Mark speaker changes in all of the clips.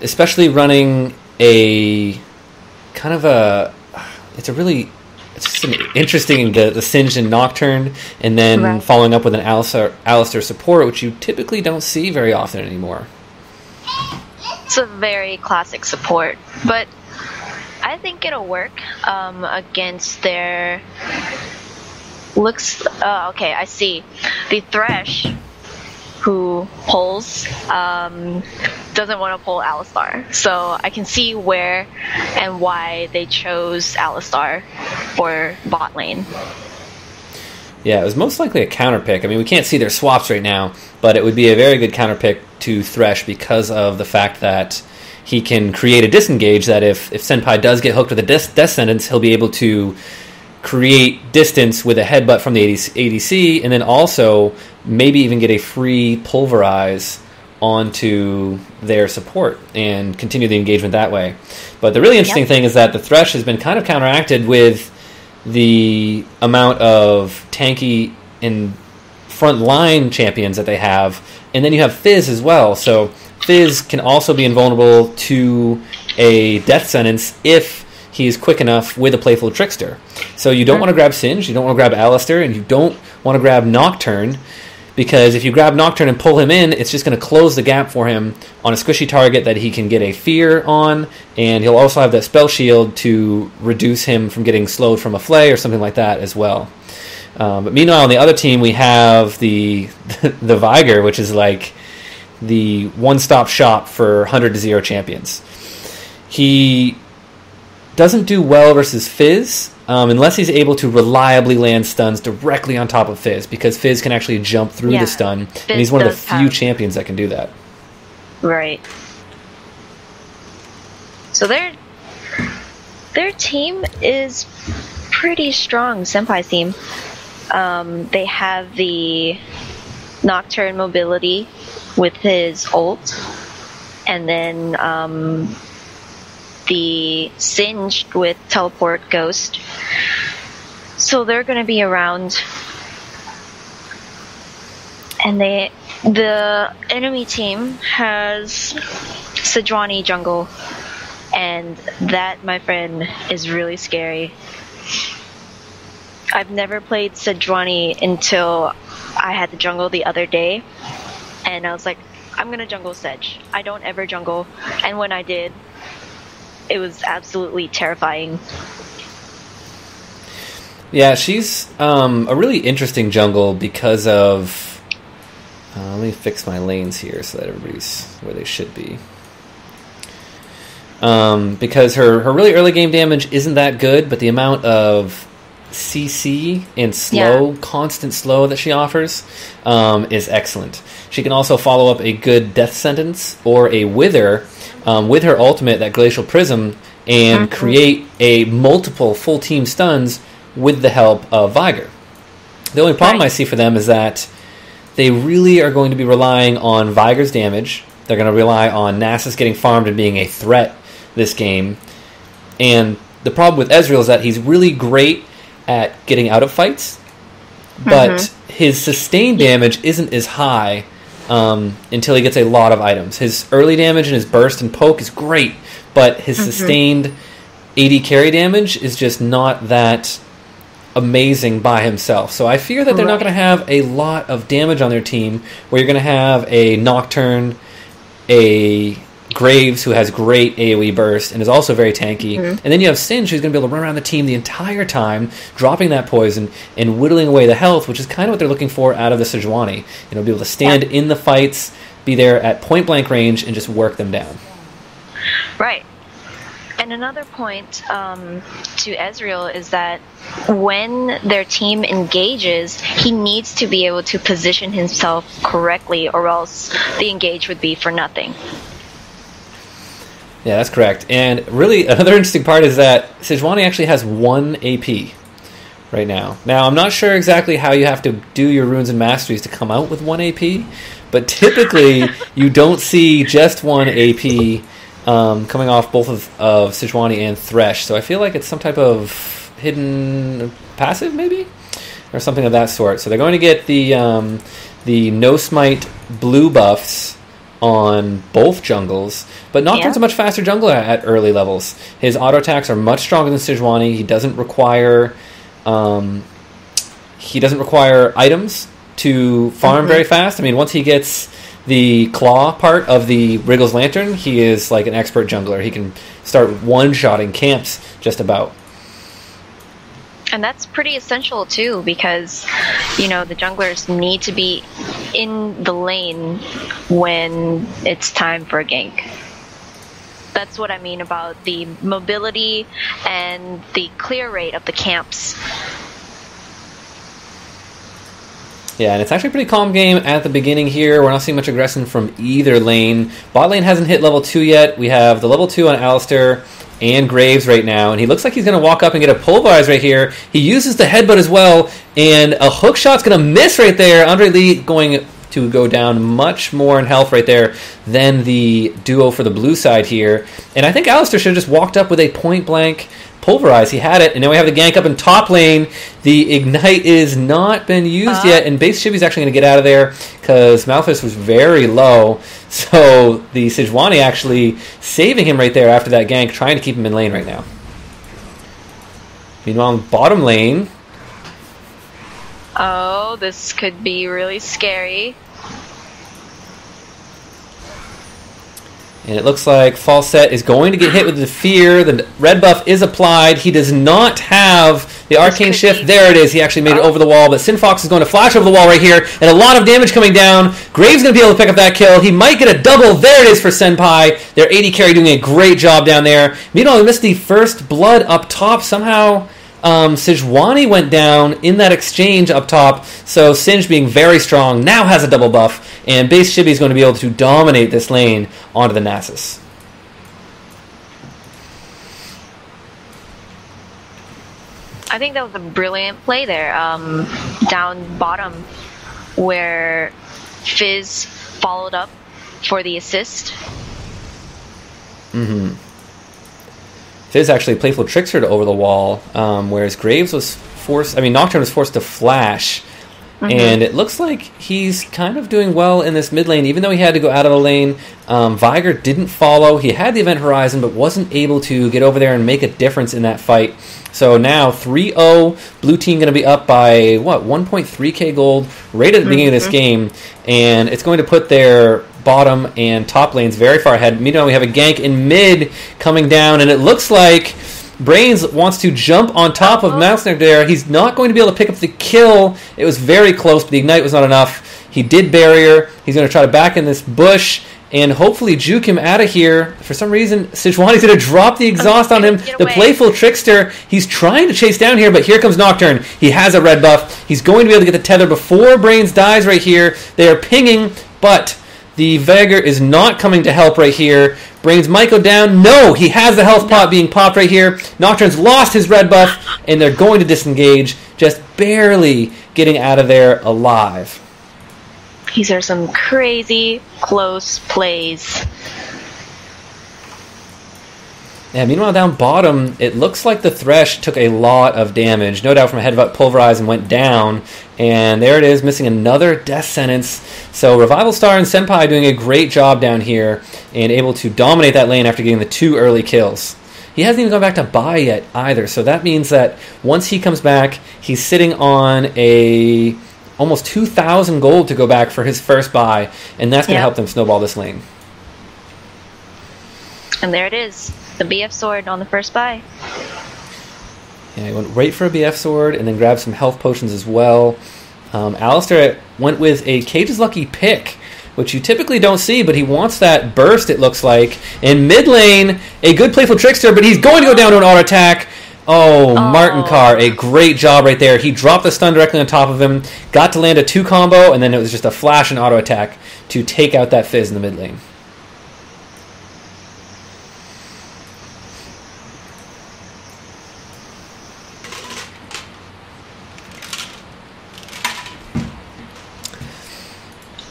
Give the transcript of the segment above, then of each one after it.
Speaker 1: especially running a kind of a... It's just an interesting, the Singed and Nocturne, and then following up with an Alistair support, which you typically don't see very often anymore.
Speaker 2: It's a very classic support, but I think it'll work against their... okay, I see. The Thresh, who pulls, doesn't want to pull Alistar. So I can see where and why they chose Alistar for bot lane.
Speaker 1: Yeah, it was most likely a counter pick. I mean, we can't see their swaps right now, but it would be a very good counter pick to Thresh because of the fact that he can create a disengage that if Senpai does get hooked with a death sentence, he'll be able to create distance with a headbutt from the ADC, and then also maybe even get a free pulverize onto their support and continue the engagement that way. But the really interesting thing is that the Thresh has been kind of counteracted with the amount of tanky and front line champions that they have, and then you have Fizz as well. So Fizz can also be invulnerable to a death sentence if he's quick enough with a Playful Trickster. So you don't want to grab Singed, you don't want to grab Alistair, and you don't want to grab Nocturne, because if you grab Nocturne and pull him in, it's just going to close the gap for him on a squishy target that he can get a Fear on, and he'll also have that Spell Shield to reduce him from getting slowed from a Flay or something like that as well. But meanwhile, on the other team, we have the Viger, which is like the one-stop shop for 100-0 champions. He doesn't do well versus Fizz unless he's able to reliably land stuns directly on top of Fizz, because Fizz can actually jump through the stun, and he's one of the few champions that can do that.
Speaker 2: Right. So their team is pretty strong, Senpai's team. They have the Nocturne mobility with his ult, and then the Singed with Teleport Ghost. So they're going to be around. And the enemy team has Sejuani jungle. And that, my friend, is really scary. I've never played Sejuani until I had to jungle the other day. And I was like, I'm going to jungle Sedge. I don't ever jungle. And when I did, it was absolutely terrifying.
Speaker 1: Yeah, she's a really interesting jungle because of... let me fix my lanes here so that everybody's where they should be. Because her really early game damage isn't that good, but the amount of CC and slow, constant slow that she offers is excellent. She can also follow up a good death sentence or a wither with her ultimate, that Glacial Prism, and create a multiple full team stuns with the help of Viger. The only problem I see for them is that they really are going to be relying on Viger's damage. They're going to rely on Nasus getting farmed and being a threat this game. And the problem with Ezreal is that he's really great at getting out of fights, but his sustained damage isn't as high until he gets a lot of items. His early damage and his burst and poke is great, but his sustained AD carry damage is just not that amazing by himself. So I fear that they're not going to have a lot of damage on their team, where you're going to have a Nocturne, a Graves, who has great AoE burst and is also very tanky, and then you have Singed, who's going to be able to run around the team the entire time, dropping that poison and whittling away the health, which is kind of what they're looking for out of the Sejuani. Be able to stand in the fights, be there at point blank range, and just work them down.
Speaker 2: Right. And another point to Ezreal is that when their team engages, he needs to be able to position himself correctly, or else the engage would be for nothing.
Speaker 1: Yeah, that's correct. And really, another interesting part is that Sejuani actually has 1 AP right now. Now, I'm not sure exactly how you have to do your runes and masteries to come out with 1 AP, but typically you don't see just 1 AP coming off both of Sejuani and Thresh. So I feel like it's some type of hidden passive, maybe? Or something of that sort. So they're going to get the No Smite blue buffs on both jungles, but Nocturne's a much faster jungler at early levels. His auto attacks are much stronger than Sejuani. He doesn't require items to farm very fast. I mean, once he gets the claw part of the Wriggle's Lantern, he is like an expert jungler. He can start one-shotting camps just about.
Speaker 2: And that's pretty essential too, because the junglers need to be in the lane when it's time for a gank. That's what I mean about the mobility and the clear rate of the camps.
Speaker 1: Yeah, and it's actually a pretty calm game at the beginning here. We're not seeing much aggression from either lane. Bot lane hasn't hit level 2 yet. We have the level 2 on Alistar and Graves right now, and he looks like he's going to walk up and get a pulverize right here. He uses the headbutt as well, and a hook shot's going to miss right there. Andre Lee going to go down much more in health right there than the duo for the blue side here. And I think Alistar should have just walked up with a point-blank pulverize. He had it, and now we have the gank up in top lane. The ignite is not been used yet, and base Chibi's actually going to get out of there because Malphus was very low. So the Sejuani actually saving him right there after that gank, trying to keep him in lane right now. Meanwhile, in bottom lane.
Speaker 2: Oh, this could be really scary.
Speaker 1: And it looks like Falset is going to get hit with the fear. The red buff is applied. He does not have the arcane shift. There it is. He actually made it over the wall. But Sinfox is going to flash over the wall right here. And a lot of damage coming down. Graves going to be able to pick up that kill. He might get a double. There it is for Senpai. Their AD carry doing a great job down there. Meanwhile, we missed the first blood up top. Somehow Sejuani went down in that exchange up top. So Singe, being very strong, now has a double buff. And base Chibi is going to be able to dominate this lane onto the Nasus.
Speaker 2: I think that was a brilliant play there, down bottom, where Fizz followed up for the assist.
Speaker 1: Mm-hmm. Fizz actually playful trickster to over the wall, whereas Graves was forced. I mean, Nocturne was forced to flash. And it looks like he's kind of doing well in this mid lane, even though he had to go out of the lane. Viger didn't follow. He had the Event Horizon, but wasn't able to get over there and make a difference in that fight. So now 3-0, blue team going to be up by, 1.3k gold right at the beginning of this game. And it's going to put their bottom and top lanes very far ahead. Meanwhile, we have a gank in mid coming down, and it looks like Brains wants to jump on top of Mousner there. He's not going to be able to pick up the kill. It was very close, but the ignite was not enough. He did barrier. He's going to try to back in this bush and hopefully juke him out of here. For some reason, Sejuani's going to drop the exhaust on him. The playful trickster, he's trying to chase down here, but here comes Nocturne. He has a red buff. He's going to be able to get the tether before Brains dies right here. They are pinging, but the Veigar is not coming to help right here. Brains might go down. No, he has the health pot being popped right here. Nocturne's lost his red buff, and they're going to disengage, just barely getting out of there alive.
Speaker 2: These are some crazy close plays.
Speaker 1: Yeah, meanwhile, down bottom, it looks like the Thresh took a lot of damage. No doubt from a headbutt pulverize and went down. And there it is, missing another death sentence. So Revival Star and Senpai doing a great job down here and able to dominate that lane after getting the 2 early kills. He hasn't even gone back to buy yet either. So that means that once he comes back, he's sitting on a almost 2,000 gold to go back for his first buy. And that's going to help them snowball this lane.
Speaker 2: And there it is. The BF sword on the first buy.
Speaker 1: Yeah, he went right for a BF sword and then grabbed some health potions as well. Alistar went with a Cage's Lucky pick, which you typically don't see, but he wants that burst, it looks like. In mid lane, a good playful trickster, but he's going to go down to an auto attack. Martin Carr, a great job right there. He dropped the stun directly on top of him, got to land a 2 combo, and then it was just a flash and auto attack to take out that Fizz in the mid lane.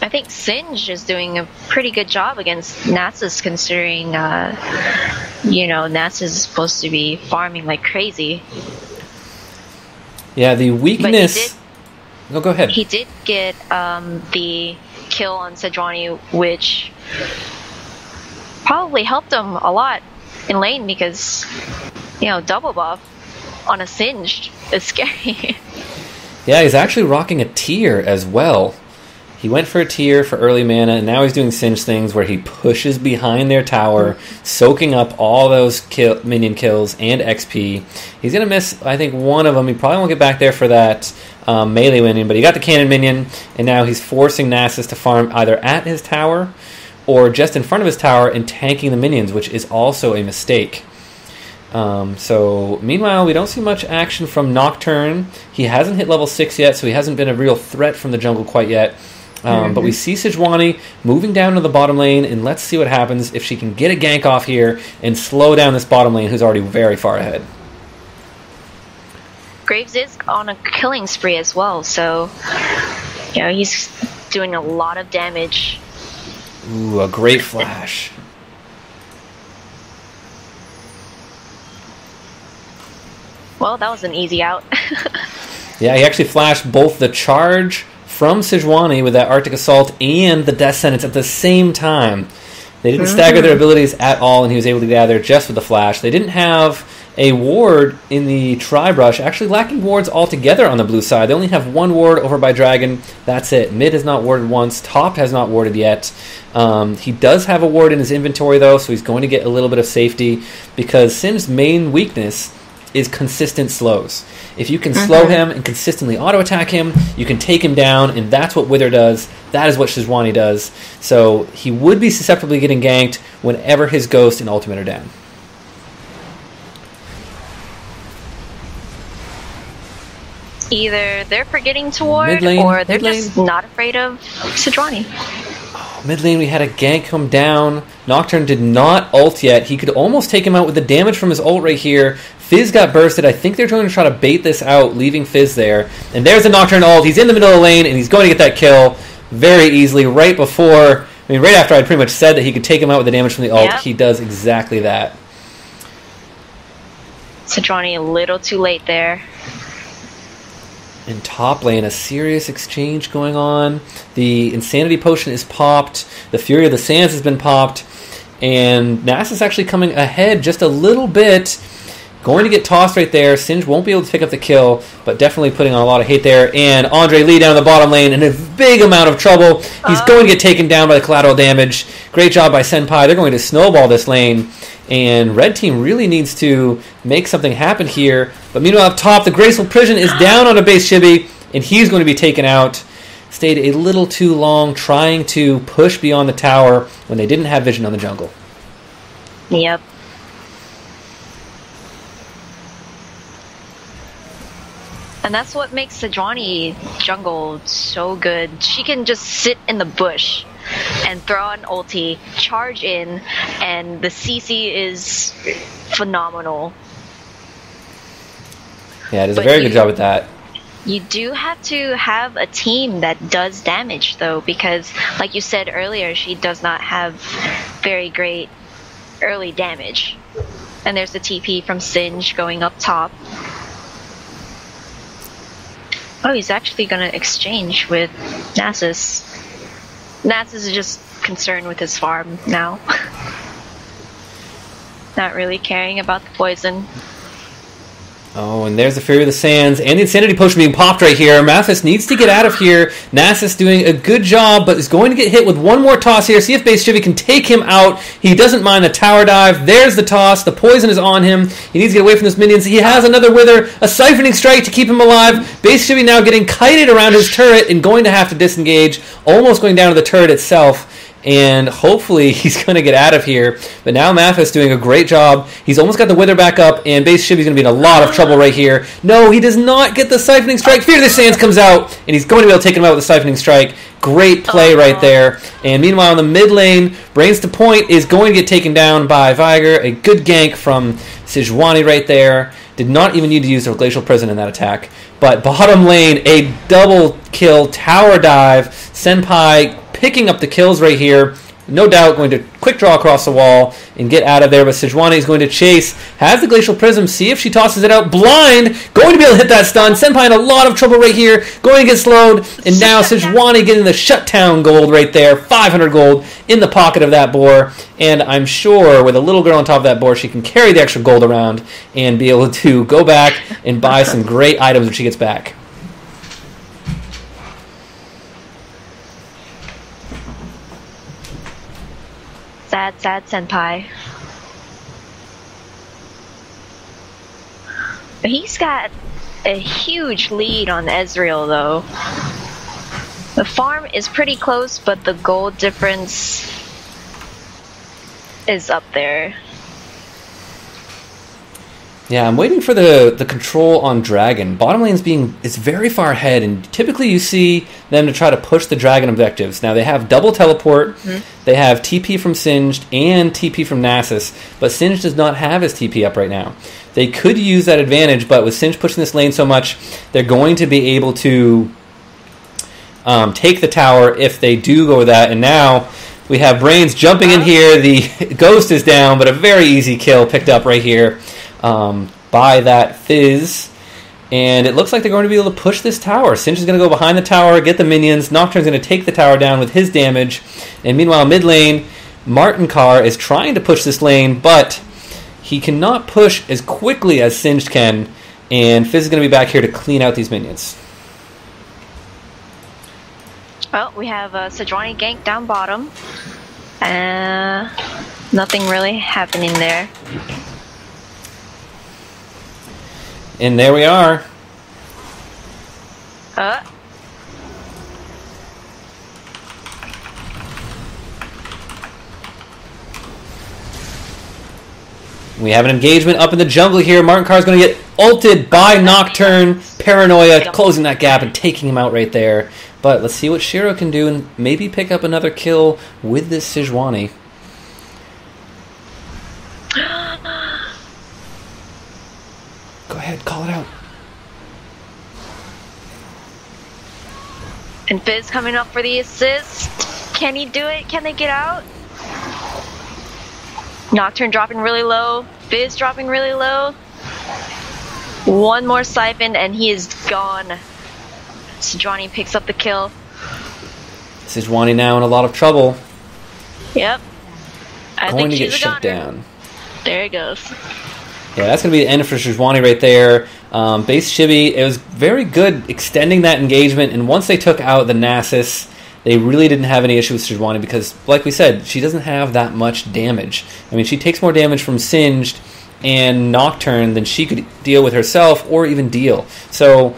Speaker 2: I think Singe is doing a pretty good job against Nasus, considering, Nasus is supposed to be farming like crazy.
Speaker 1: Yeah, the weakness No, go ahead.
Speaker 2: He did get the kill on Sejuani, which probably helped him a lot in lane because, double buff on a Singed is scary.
Speaker 1: Yeah, he's actually rocking a tier as well. He went for a tier for early mana, and now he's doing Singe things where he pushes behind their tower, soaking up all those minion kills and XP. He's going to miss, I think, one of them. He probably won't get back there for that melee minion, but he got the cannon minion, and now he's forcing Nasus to farm either at his tower or just in front of his tower and tanking the minions, which is also a mistake. So, meanwhile, we don't see much action from Nocturne. He hasn't hit level 6 yet, so he hasn't been a real threat from the jungle quite yet. But we see Sejuani moving down to the bottom lane, and let's see what happens if she can get a gank off here and slow down this bottom lane, who's already very far ahead.
Speaker 2: Graves is on a killing spree as well, so he's doing a lot of damage.
Speaker 1: Ooh, a great flash.
Speaker 2: Well, that was an easy out.
Speaker 1: Yeah, he actually flashed both the charge from Sejuani with that Arctic Assault and the Death Sentence at the same time. They didn't stagger their abilities at all, and he was able to get out of there just with the flash. They didn't have a ward in the Tri-Brush, actually lacking wards altogether on the blue side. They only have one ward over by Dragon. That's it. Mid has not warded once. Top has not warded yet. He does have a ward in his inventory, though, so he's going to get a little bit of safety because Sin's main weakness is consistent slows. If you can slow him and consistently auto-attack him, you can take him down, and that's what Wither does. That is what Sejuani does. So he would be susceptible to getting ganked whenever his Ghost and Ultimate are down.
Speaker 2: Either they're forgetting to ward, or they're just not afraid of Sejuani.
Speaker 1: Mid lane, we had a gank come down. Nocturne did not ult yet. He could almost take him out with the damage from his ult right here. Fizz got bursted. I think they're going to try to bait this out, leaving Fizz there. And there's the Nocturne ult. He's in the middle of the lane, and he's going to get that kill very easily. Right after I'd pretty much said that he could take him out with the damage from the ult, he does exactly that.
Speaker 2: Sejuani a little too late there.
Speaker 1: In top lane, a serious exchange going on. The Insanity Potion is popped. The Fury of the Sands has been popped. And Nasus actually coming ahead just a little bit. Going to get tossed right there. Singe won't be able to pick up the kill, but definitely putting on a lot of hate there. And Andre Lee down the bottom lane in a big amount of trouble. He's going to get taken down by the collateral damage. Great job by Senpai. They're going to snowball this lane. And Red Team really needs to make something happen here. But meanwhile, up top, the Graceful Prison is down on a base Chibi, and he's going to be taken out. Stayed a little too long trying to push beyond the tower when they didn't have vision on the jungle.
Speaker 2: Yep. And that's what makes Sejuani jungle so good. She can just sit in the bush and throw an ulti, charge in, and the CC is phenomenal.
Speaker 1: Yeah, it does a very good job with that.
Speaker 2: You do have to have a team that does damage, though, because, like you said earlier, she does not have very great early damage. And there's the TP from Singe going up top. Oh, he's actually going to exchange with Nasus. Nasus is just concerned with his farm now. Not really caring about the poison.
Speaker 1: Oh, and there's the Fury of the Sands and the Insanity Potion being popped right here. Mathis needs to get out of here. Nasus doing a good job, but is going to get hit with one more toss here. See if Base Chibi can take him out. He doesn't mind the tower dive. There's the toss. The poison is on him. He needs to get away from those minions. He has another Wither, a Siphoning Strike to keep him alive. Base Chibi now getting kited around his turret and going to have to disengage, almost going down to the turret itself. And hopefully he's going to get out of here. But now Mathis doing a great job. He's almost got the Wither back up, and Base Chibi's going to be in a lot of trouble right here. No, he does not get the Siphoning Strike. Fear of the Sands comes out, and he's going to be able to take him out with the Siphoning Strike. Great play right there. And meanwhile, in the mid lane, Brains to Point is going to get taken down by Viger. A good gank from Sejuani right there. Did not even need to use their Glacial Prison in that attack. But bottom lane, a double kill tower dive. Senpai picking up the kills right here. no doubt going to quick draw across the wall and get out of there, but Sejuani is going to chase, has the Glacial Prism, see if she tosses it out, blind, going to be able to hit that stun, Senpai in a lot of trouble right here, going to get slowed, and now Sejuani getting the shutdown gold right there, 500 gold in the pocket of that boar, and I'm sure with a little girl on top of that boar, she can carry the extra gold around and be able to go back and buy some great items when she gets back.
Speaker 2: Sad senpai. He's got a huge lead on Ezreal, though. The farm is pretty close, but the gold difference is up there.
Speaker 1: Yeah, I'm waiting for the control on Dragon. Bottom lane's is very far ahead, and typically you see them to try to push the Dragon objectives. Now they have double teleport, they have TP from Singed and TP from Nasus, but Singed does not have his TP up right now. They could use that advantage, but with Singed pushing this lane so much, they're going to be able to take the tower if they do go with that. And now we have Brains jumping in here. The Ghost is down, but a very easy kill picked up right here. By that Fizz, and it looks like they're going to be able to push this tower. Sinch is going to go behind the tower, get the minions. Nocturne's going to take the tower down with his damage, and meanwhile mid lane, Martinkar is trying to push this lane, but he cannot push as quickly as Singed can, and Fizz is going to be back here to clean out these minions.
Speaker 2: Well, we have Sejuani gank down bottom. Nothing really happening there.
Speaker 1: And there we are. We have an engagement up in the jungle here. Martinkar is going to get ulted by Nocturne. Paranoia closing that gap and taking him out right there. But let's see what Shiro can do and maybe pick up another kill with this Sejuani. Go ahead, call it out.
Speaker 2: And Fizz coming up for the assist. Can he do it? Can they get out? Nocturne dropping really low. Fizz dropping really low. One more siphon and he is gone. Sejuani picks up the kill.
Speaker 1: Sejuani now in a lot of trouble.
Speaker 2: Yep. I
Speaker 1: Going
Speaker 2: think
Speaker 1: to get
Speaker 2: she's
Speaker 1: shut down.
Speaker 2: There it goes.
Speaker 1: Yeah, that's going to be the end for Sejuani right there. Base Chibi, it was very good extending that engagement, and once they took out the Nasus, they really didn't have any issue with Sejuani because, like we said, she doesn't have that much damage. I mean, she takes more damage from Singed and Nocturne than she could deal with herself or even deal. So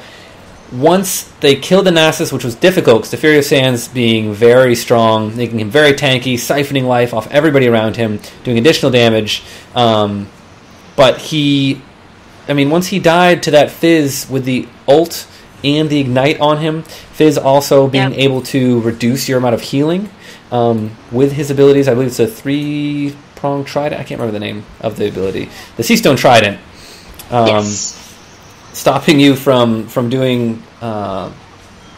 Speaker 1: once they killed the Nasus, which was difficult because the Fury of Sands being very strong, making him very tanky, siphoning life off everybody around him, doing additional damage, but once he died to that Fizz with the ult and the ignite on him, Fizz also being able to reduce your amount of healing with his abilities. I believe it's a 3-pronged trident. I can't remember the name of the ability. The Seastone Trident. Stopping you from doing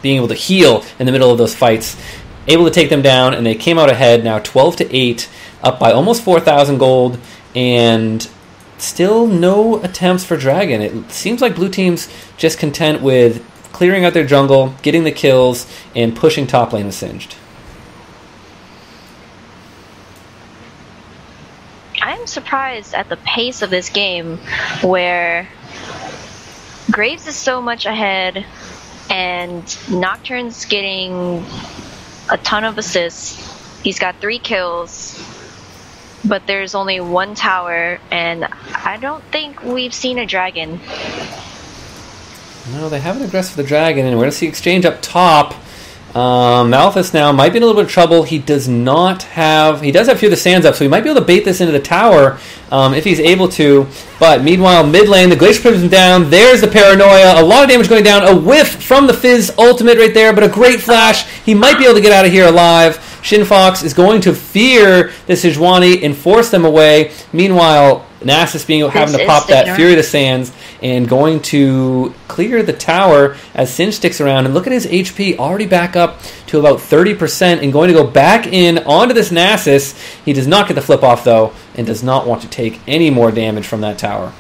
Speaker 1: being able to heal in the middle of those fights. Able to take them down, and they came out ahead now 12-8, up by almost 4,000 gold, and still no attempts for Dragon. It seems like blue team's just content with clearing out their jungle, getting the kills, and pushing top lane with Singed.
Speaker 2: I'm surprised at the pace of this game where Graves is so much ahead and Nocturne's getting a ton of assists. He's got 3 kills. But there's only 1 tower, and I don't think we've seen a dragon.
Speaker 1: No, they haven't aggressed for the dragon, and we're going to see exchange up top. Malphus now might be in a little bit of trouble. He does have Fear of the Sands up, so he might be able to bait this into the tower if he's able to. But meanwhile, mid lane, the Glacial Prism down. There's the Paranoia. A lot of damage going down. A whiff from the Fizz ultimate right there, but a great flash. He might be able to get out of here alive. Shin Fox is going to fear the Sejuani and force them away. Meanwhile, Nasus having to pop that Fury of the Sands and going to clear the tower as Singed sticks around. And look at his HP, already back up to about 30% and going to go back in onto this Nasus. He does not get the flip off, though, and does not want to take any more damage from that tower.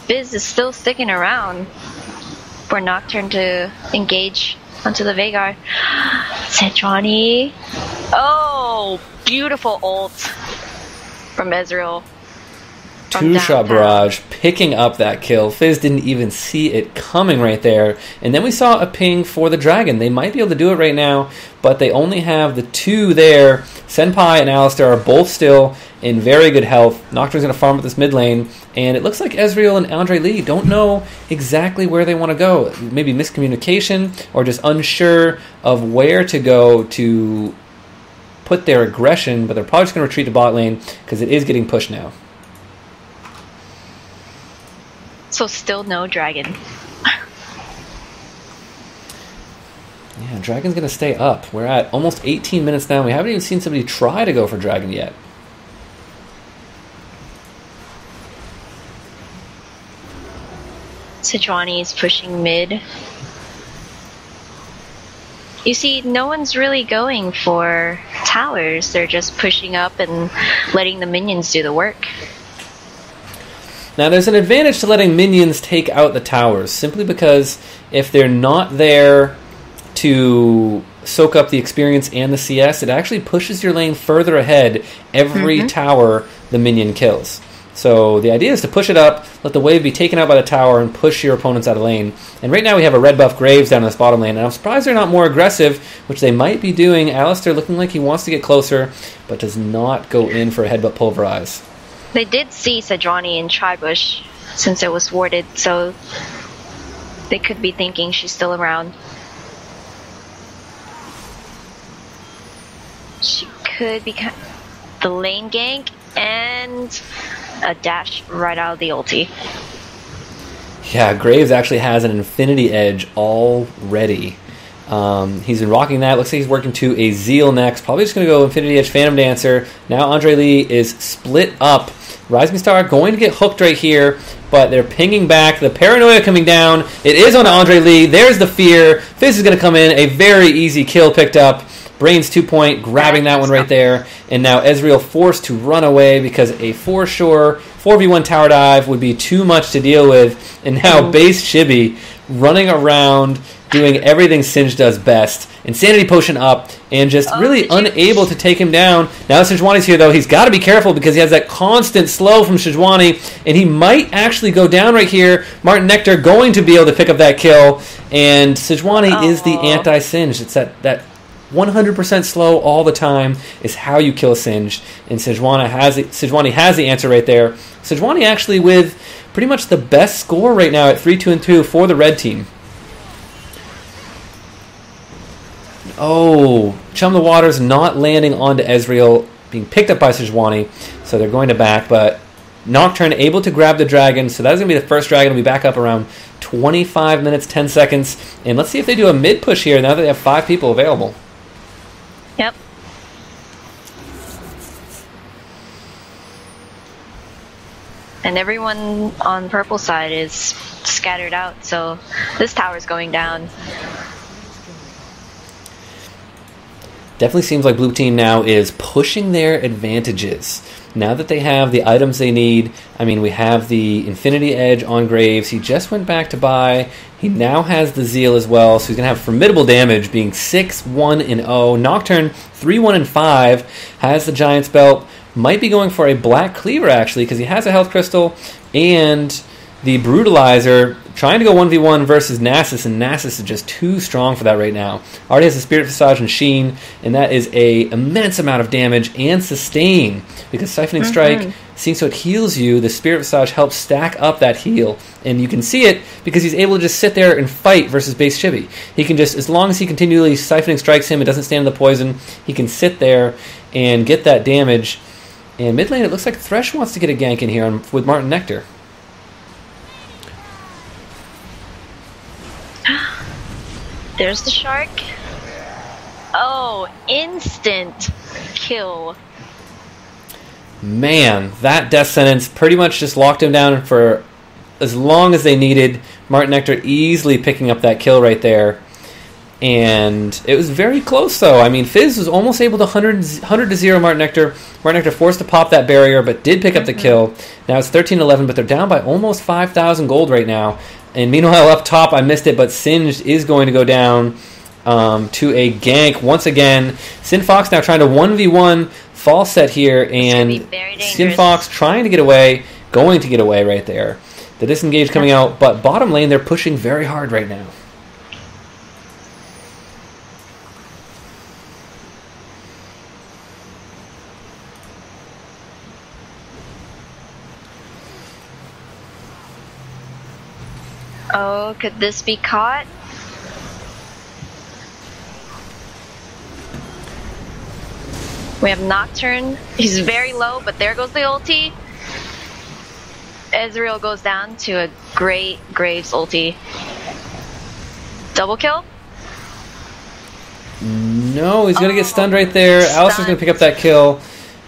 Speaker 2: Fizz is still sticking around for Nocturne to engage onto the Veigar. Sejuani. Oh, beautiful ult from Ezreal.
Speaker 1: Two-shot barrage, picking up that kill. Fizz didn't even see it coming right there. And then we saw a ping for the Dragon. They might be able to do it right now, but they only have the two there. Senpai and Alistar are both still in very good health. Nocturne's going to farm at this mid lane, and it looks like Ezreal and Andre Lee don't know exactly where they want to go. Maybe miscommunication, or just unsure of where to go to put their aggression, but they're probably just going to retreat to bot lane because it is getting pushed now.
Speaker 2: So still no Dragon.
Speaker 1: Yeah, Dragon's going to stay up. We're at almost 18 minutes now. We haven't even seen somebody try to go for Dragon yet.
Speaker 2: Sejuani is pushing mid. You see, no one's really going for towers. They're just pushing up and letting the minions do the work.
Speaker 1: Now, there's an advantage to letting minions take out the towers, simply because if they're not there to soak up the experience and the CS, it actually pushes your lane further ahead every tower the minion kills. So the idea is to push it up, let the wave be taken out by the tower, and push your opponents out of lane. And right now we have a red buff Graves down in this bottom lane, and I'm surprised they're not more aggressive, which they might be doing. Alistar looking like he wants to get closer, but does not go in for a headbutt Pulverize.
Speaker 2: They did see Sejuani in Tribush since it was warded, so they could be thinking she's still around. She could be the lane gank and a dash right out of the ulti.
Speaker 1: Yeah, Graves actually has an Infinity Edge already. He's been rocking that. Looks like he's working to a Zeal next. Probably just going to go Infinity Edge Phantom Dancer. Now Andre Lee is split up. Rising Star going to get hooked right here, but they're pinging back. The Paranoia coming down. It is on Andre Lee. There's the fear. Fizz is going to come in. A very easy kill picked up. Brains 2-point, grabbing that one right there. And now Ezreal forced to run away because a for sure 4v1 tower dive would be too much to deal with. And now base Chibi running around, doing everything Singed does best. Insanity Potion up, and just really unable to take him down. Now Sejuani's here, though. He's got to be careful because he has that constant slow from Sejuani, and he might actually go down right here. Martin Nectar going to be able to pick up that kill, and Sejuani is the anti-Singed. It's that 100% slow all the time is how you kill Singed, and Sejuani has the answer right there. Sejuani actually with pretty much the best score right now at 3-2-2 for the red team. Oh, Chum the Waters not landing onto Ezreal, being picked up by Sejuani, so they're going to back, but Nocturne able to grab the dragon, so that's going to be the first dragon. Will be back up around 25 minutes, 10 seconds, and let's see if they do a mid push here now that they have 5 people available.
Speaker 2: Yep. And everyone on purple side is scattered out, so this tower's going down.
Speaker 1: Definitely seems like blue team now is pushing their advantages. Now that they have the items they need, I mean, we have the Infinity Edge on Graves. He just went back to buy. He now has the Zeal as well, so he's going to have formidable damage, being 6-1-0. Nocturne, 3-1-5, has the Giant's Belt. Might be going for a Black Cleaver, actually, because he has a Health Crystal and the Brutalizer, trying to go 1v1 versus Nasus, and Nasus is just too strong for that right now. Already has the Spirit Visage and Sheen, and that is a immense amount of damage and sustain, because Siphoning Strike, seeing so it heals you, the Spirit Visage helps stack up that heal, and you can see it because he's able to just sit there and fight versus base Chibi. He can just, as long as he continually Siphoning Strikes him, it doesn't stand in the poison, he can sit there and get that damage. And mid lane, it looks like Thresh wants to get a gank in here with Martin Nectar.
Speaker 2: There's the shark. Oh, instant kill.
Speaker 1: Man, that death sentence pretty much just locked him down for as long as they needed. Martin Nectar easily picking up that kill right there. And it was very close, though. I mean, Fizz was almost able to 100 to 0 Martin Nectar. Martin Nectar forced to pop that barrier, but did pick up the kill. Now it's 13-11, but they're down by almost 5,000 gold right now. And meanwhile, up top, I missed it, but Singed is going to go down to a gank once again. Sin Fox now trying to 1v1 fall set here, and Sin Fox trying to get away, going to get away right there. The disengage coming out, but bottom lane, they're pushing very hard right now.
Speaker 2: Oh, could this be caught? We have Nocturne. He's very low, but there goes the ulti. Ezreal goes down to a great Graves ulti. Double kill?
Speaker 1: No, he's going to get stunned right there. Alistar's going to pick up that kill.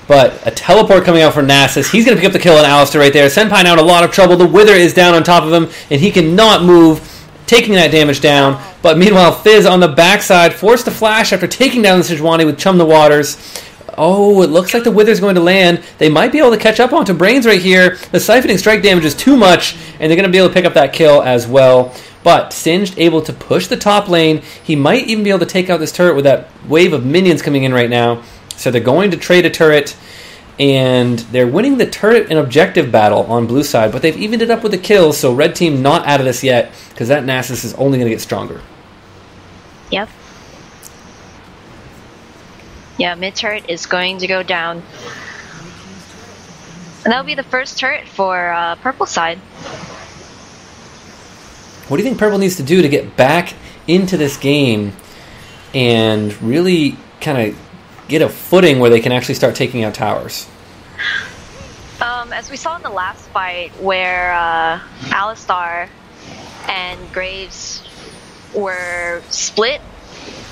Speaker 1: But a teleport coming out from Nasus. He's going to pick up the kill on Alistar right there. Senpai now in a lot of trouble. The Wither is down on top of him, and he cannot move, taking that damage down. But meanwhile, Fizz on the backside, forced to flash after taking down the Sejuani with Chum the Waters. Oh, it looks like the Wither's going to land. They might be able to catch up onto Brains right here. The Siphoning Strike damage is too much, and they're going to be able to pick up that kill as well. But Singed able to push the top lane. He might even be able to take out this turret with that wave of minions coming in right now. So they're going to trade a turret, and they're winning the turret and objective battle on blue side, but they've evened it up with the kills, so red team not out of this yet, because that Nasus is only going to get stronger.
Speaker 2: Yep. Yeah, mid turret is going to go down. And that'll be the first turret for purple side.
Speaker 1: What do you think purple needs to do to get back into this game and really kind of get a footing where they can actually start taking out towers?
Speaker 2: As we saw in the last fight where Alistar and Graves were split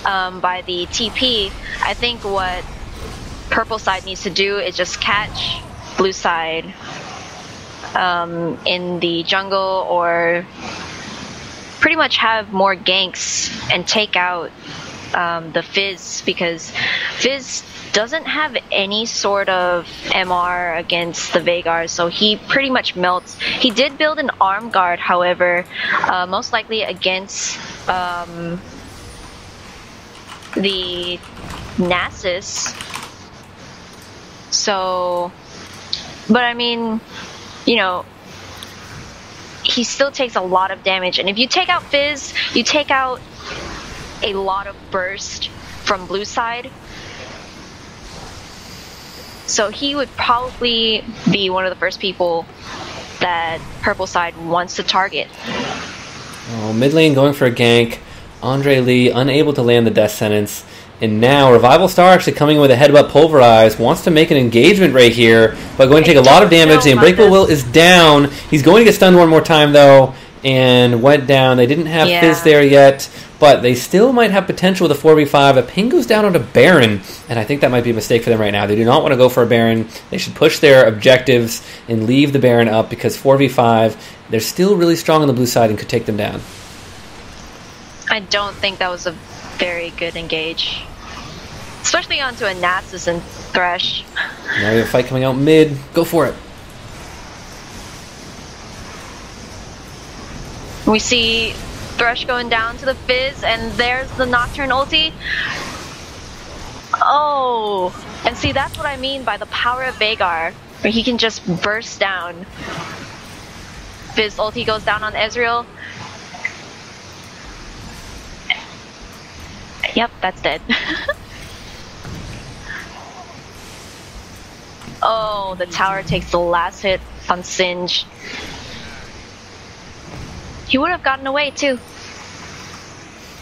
Speaker 2: by the TP, I think what purple side needs to do is just catch blue side in the jungle, or pretty much have more ganks and take out the Fizz, because Fizz doesn't have any sort of MR against the Veigar, so he pretty much melts. He did build an arm guard, however, most likely against the Nasus. So, but I mean, you know, he still takes a lot of damage, and if you take out Fizz, you take out a lot of burst from blue side. So he would probably be one of the first people that purple side wants to target.
Speaker 1: Oh, mid lane going for a gank. Andre Lee unable to land the death sentence. And now Revival Star actually coming with a headbutt pulverize. Wants to make an engagement right here, but going to take a lot of damage. The Unbreakable Will is down. He's going to get stunned one more time though, and went down. They didn't have Fizz there yet, but they still might have potential with a 4v5. A ping goes down onto Baron, and I think that might be a mistake for them right now. They do not want to go for a Baron. They should push their objectives and leave the Baron up, because 4v5, they're still really strong on the blue side and could take them down.
Speaker 2: I don't think that was a very good engage, especially onto a Nasus and Thresh.
Speaker 1: Now we have a fight coming out mid. Go for it.
Speaker 2: We see Thresh going down to the Fizz, and there's the Nocturne ulti. Oh, and see, that's what I mean by the power of Veigar, where he can just burst down. Fizz ulti goes down on Ezreal. Yep, that's dead. Oh, the tower takes the last hit on Singe. He would have gotten away too.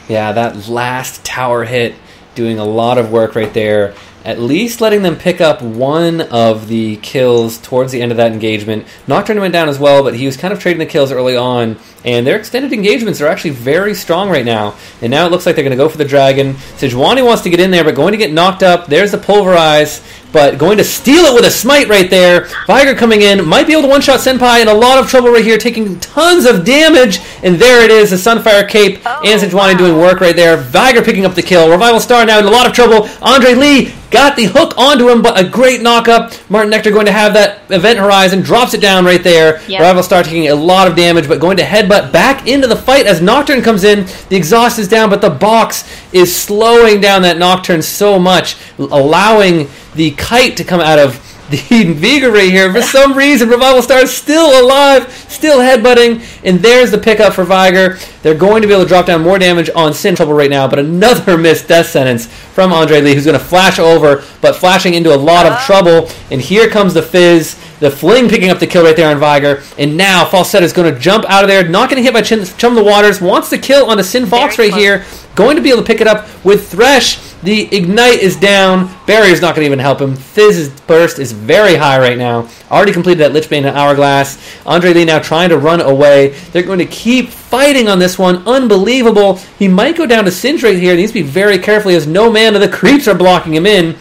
Speaker 1: Yeah, that last tower hit doing a lot of work right there. At least letting them pick up one of the kills towards the end of that engagement. Nocturne went down as well, but he was kind of trading the kills early on. And their extended engagements are actually very strong right now. And now it looks like they're going to go for the dragon. Sejuani wants to get in there, but going to get knocked up. There's the pulverize. but going to steal it with a smite right there. Viger coming in, might be able to one-shot Senpai, in a lot of trouble right here, taking tons of damage, and there it is, the Sunfire Cape, and Sejuani doing work right there. Viger picking up the kill. Revival Star now in a lot of trouble. Andre Lee got the hook onto him, but a great knock-up. Martin Nectar going to have that Event Horizon, drops it down right there. Yep. Revival Star taking a lot of damage, but going to headbutt back into the fight as Nocturne comes in. The exhaust is down, but the box is slowing down that Nocturne so much, allowing the kite to come out of the Viger right here. For some reason, Revival Star is still alive, still headbutting, and there's the pickup for Viger. They're going to be able to drop down more damage on Sin trouble right now, but another missed death sentence from Andre Lee, who's going to flash over, but flashing into a lot of trouble, and here comes the Fizz. The Fling picking up the kill right there on Viger, and now Falsetta is going to jump out of there, not getting hit by Chum the Waters, wants the kill on the Sin Fox right here, going to be able to pick it up with Thresh. The Ignite is down. Barrier's not going to even help him. Fizz's burst is very high right now. Already completed that Lich Bane and Hourglass. Andre Lee now trying to run away. They're going to keep fighting on this one. Unbelievable. He might go down to Singe right here. He needs to be very careful. He has no mana. The creeps are blocking him in.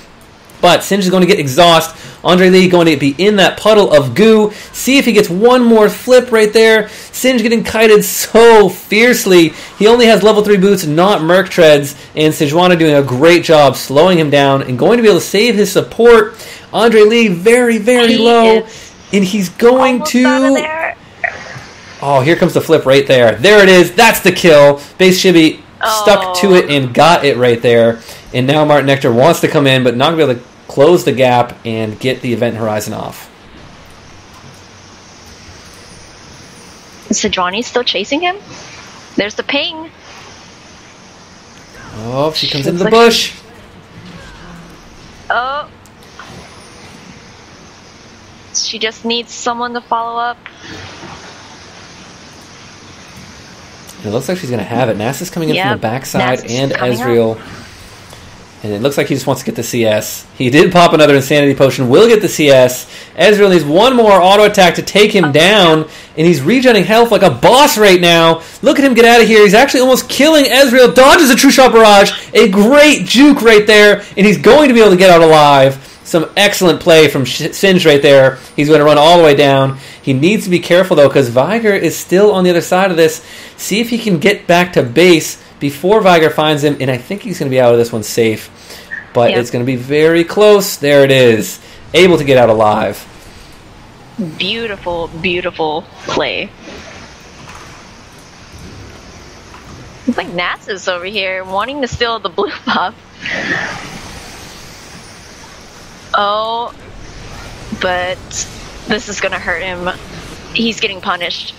Speaker 1: But Singe is going to get exhaust. Andre Lee going to be in that puddle of goo. See if he gets one more flip right there. Singe getting kited so fiercely. He only has level 3 boots, not Merc Treads. And Sejuani doing a great job slowing him down and going to be able to save his support. Andre Lee very, very low. And he's going to... Oh, here comes the flip right there. There it is. That's the kill. Base Chibi stuck to it and got it right there. And now Martin Nectar wants to come in, but not going to be able to close the gap and get the Event Horizon off.
Speaker 2: Is Sejuani still chasing him? There's the ping.
Speaker 1: Oh, she comes into the bush.
Speaker 2: Oh. She just needs someone to follow up.
Speaker 1: It looks like she's going to have it. Nasus coming in from the backside, and Ezreal. And it looks like he just wants to get the CS. He did pop another Insanity Potion. Will get the CS. Ezreal needs one more auto attack to take him down. And he's regenerating health like a boss right now. Look at him get out of here. He's actually almost killing Ezreal. Dodges a True Shot Barrage. A great juke right there. And he's going to be able to get out alive. Some excellent play from Singe right there. He's going to run all the way down. He needs to be careful, though, because Viger is still on the other side of this. See if he can get back to base before Viger finds him, and I think he's going to be out of this one safe. But it's going to be very close. There it is. Able to get out alive.
Speaker 2: Beautiful, beautiful play. It's like Nasus over here wanting to steal the blue buff. Oh, but this is going to hurt him. He's getting punished.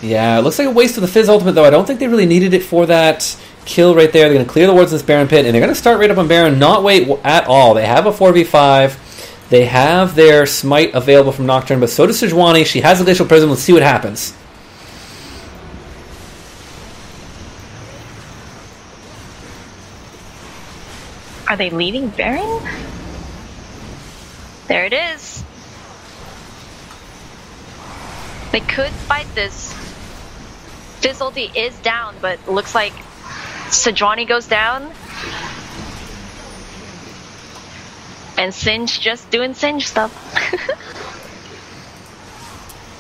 Speaker 2: Yeah,
Speaker 1: it looks like a waste of the Fizz ultimate, though. I don't think they really needed it for that kill right there. They're going to clear the wards in this Baron pit, and they're going to start right up on Baron, not wait at all. They have a 4v5. They have their Smite available from Nocturne, but so does Sejuani. She has a Glacial Prism. Let's see what happens.
Speaker 2: Are they leaving Baron? There it is. They could fight this. Fizz ulti is down, but looks like Sejuani goes down. And Singe just doing Singe stuff.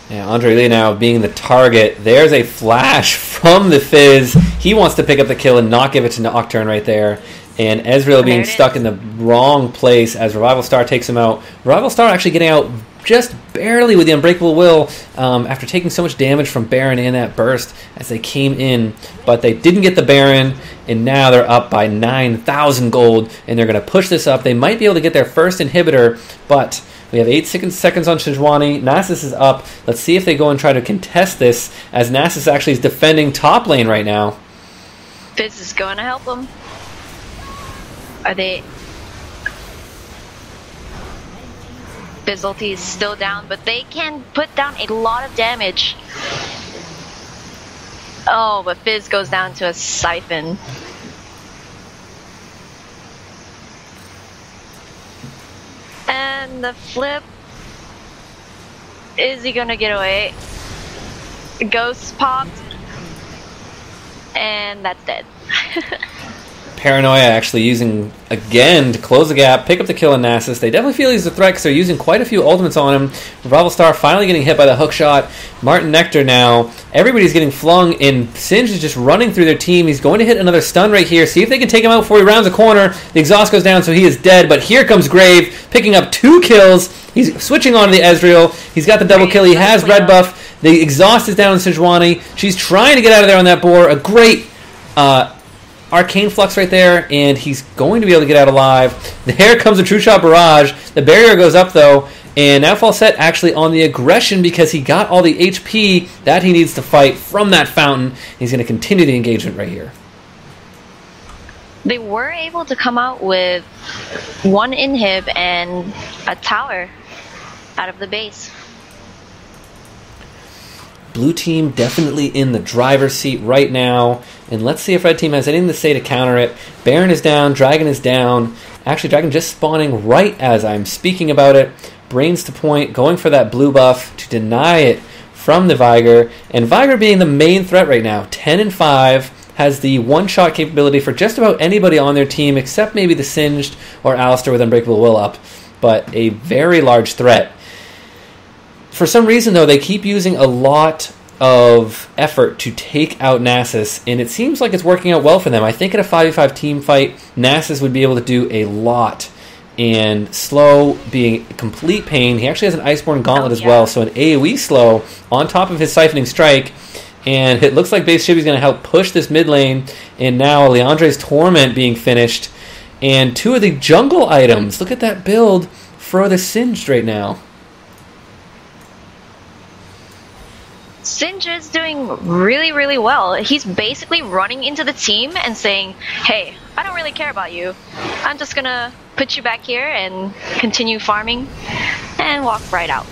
Speaker 1: Yeah, Andre Lee now being the target. There's a flash from the Fizz. He wants to pick up the kill and not give it to Nocturne right there. And Ezreal being stuck in the wrong place as Revival Star takes him out. Revival Star actually getting out just barely with the Unbreakable Will after taking so much damage from Baron and that burst as they came in. But they didn't get the Baron, and now they're up by 9,000 gold, and they're going to push this up. They might be able to get their first inhibitor, but we have 8 seconds on Sejuani. Nasus is up. Let's see if they go and try to contest this, as Nasus actually is defending top lane right now.
Speaker 2: Fizz is going to help them. Are they... Fizz ulti is still down, but they can put down a lot of damage. Oh, but Fizz goes down to a Siphon. And the flip. Is he gonna get away? Ghost popped. And that's dead.
Speaker 1: Paranoia actually using, again, to close the gap, pick up the kill on Nasus. They definitely feel he's a threat because they're using quite a few ultimates on him. Revival Star finally getting hit by the hook shot. Martin Nectar now. Everybody's getting flung, and Singe is just running through their team. He's going to hit another stun right here. See if they can take him out before he rounds a corner. The exhaust goes down, so he is dead. But here comes Grave, picking up 2 kills. He's switching on to the Ezreal. He's got the double kill. He has red buff. The exhaust is down on Sejuani. She's trying to get out of there on that boar. A great Arcane Flux right there, and he's going to be able to get out alive. There comes a True Shot Barrage. The barrier goes up, though, and now Falset actually on the aggression because he got all the HP that he needs to fight from that fountain. He's going to continue the engagement right here.
Speaker 2: They were able to come out with 1 inhib and a tower out of the base.
Speaker 1: Blue team definitely in the driver's seat right now. And let's see if red team has anything to say to counter it. Baron is down. Dragon is down. Actually, Dragon just spawning right as I'm speaking about it. Brains to point, going for that blue buff to deny it from the Viger. And Viger being the main threat right now. 10-5. Has the one-shot capability for just about anybody on their team except maybe the Singed or Alistair with Unbreakable Will up. But a very large threat. For some reason, though, they keep using a lot of effort to take out Nasus, and it seems like it's working out well for them. I think in a 5v5 team fight, Nasus would be able to do a lot, and Slow being complete pain. He actually has an Iceborne Gauntlet as well, so an AoE Slow on top of his Siphoning Strike, and it looks like Base Chibi's going to help push this mid lane, and now Leandre's Torment being finished, and 2 of the jungle items. Look at that build for the Singed right now.
Speaker 2: Singe is doing really, really well. He's basically running into the team and saying, hey, I don't really care about you. I'm just gonna put you back here and continue farming and walk right out.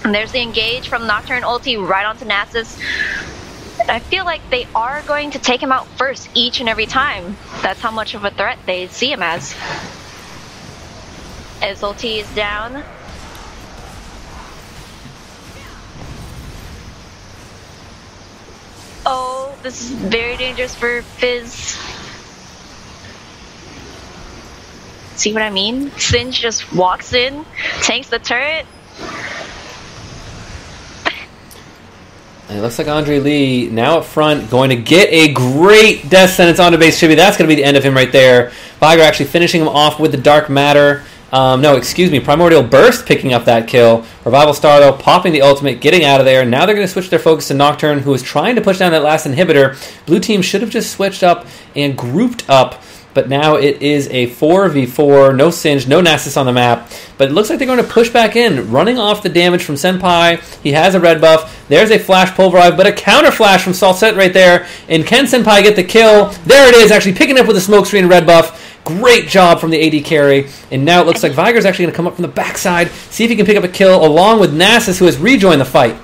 Speaker 2: And there's the engage from Nocturne ulti right onto Nasus. I feel like they are going to take him out first each and every time. That's how much of a threat they see him as. His ulti is down. Oh, this is very dangerous for Fizz. See what I mean? Singe just walks in, takes the turret.
Speaker 1: And it looks like Andre Lee now up front going to get a great death sentence onto Base Chibi. That's going to be the end of him right there. Viger actually finishing him off with the Dark Matter. Primordial Burst picking up that kill. Revival Star, though, popping the ultimate, getting out of there. Now they're going to switch their focus to Nocturne, who was trying to push down that last inhibitor. Blue team should have just switched up and grouped up, but now it is a 4v4. No Singe, no Nasus on the map. But it looks like they're going to push back in, running off the damage from Senpai. He has a red buff. There's a Flash Pulverize, but a counter flash from Salset right there. And can Senpai get the kill? There it is, actually picking up with a smokescreen red buff. Great job from the AD carry. And now it looks like Viger's actually going to come up from the backside, see if he can pick up a kill along with Nasus, who has rejoined the fight.